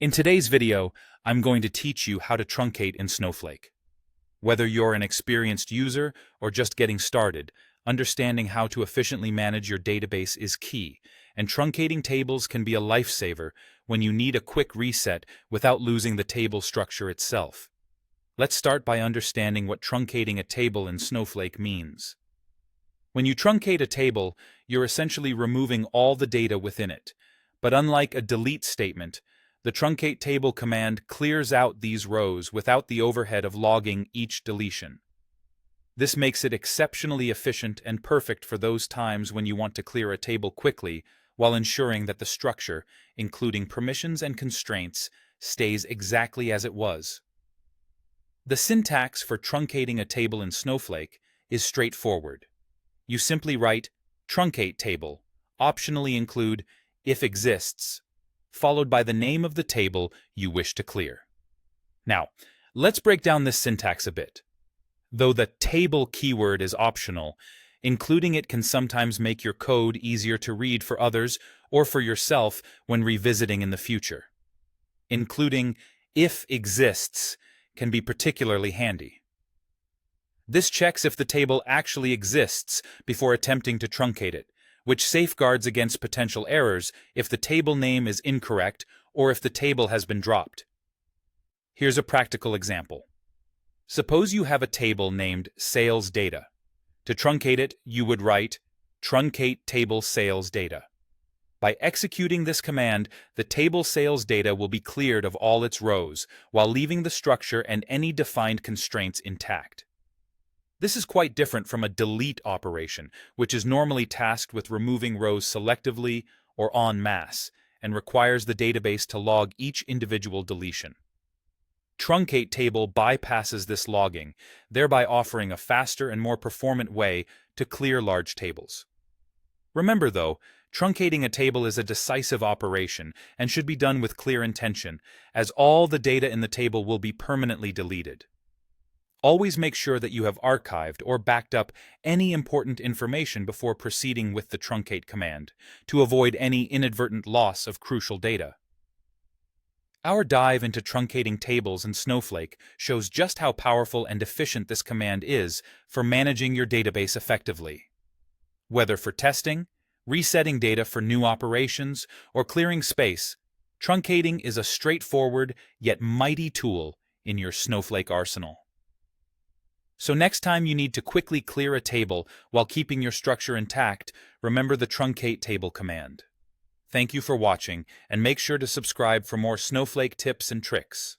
In today's video, I'm going to teach you how to truncate in Snowflake. Whether you're an experienced user or just getting started, understanding how to efficiently manage your database is key, and truncating tables can be a lifesaver when you need a quick reset without losing the table structure itself. Let's start by understanding what truncating a table in Snowflake means. When you truncate a table, you're essentially removing all the data within it. But unlike a delete statement, the truncate table command clears out these rows without the overhead of logging each deletion. This makes it exceptionally efficient and perfect for those times when you want to clear a table quickly while ensuring that the structure, including permissions and constraints, stays exactly as it was. The syntax for truncating a table in Snowflake is straightforward. You simply write truncate table, optionally include if exists, followed by the name of the table you wish to clear. Now, let's break down this syntax a bit. Though the table keyword is optional, including it can sometimes make your code easier to read for others or for yourself when revisiting in the future. Including if exists can be particularly handy. This checks if the table actually exists before attempting to truncate it, which safeguards against potential errors if the table name is incorrect or if the table has been dropped. Here's a practical example. Suppose you have a table named Sales Data. To truncate it, you would write truncate table sales data. By executing this command, the table sales data will be cleared of all its rows, while leaving the structure and any defined constraints intact. This is quite different from a delete operation, which is normally tasked with removing rows selectively or en masse, and requires the database to log each individual deletion. Truncate table bypasses this logging, thereby offering a faster and more performant way to clear large tables. Remember though, truncating a table is a decisive operation and should be done with clear intention, as all the data in the table will be permanently deleted. Always make sure that you have archived or backed up any important information before proceeding with the truncate command, to avoid any inadvertent loss of crucial data. Our dive into truncating tables in Snowflake shows just how powerful and efficient this command is for managing your database effectively. Whether for testing, resetting data for new operations, or clearing space, truncating is a straightforward yet mighty tool in your Snowflake arsenal. So next time you need to quickly clear a table while keeping your structure intact, remember the truncate table command. Thank you for watching, and make sure to subscribe for more Snowflake tips and tricks.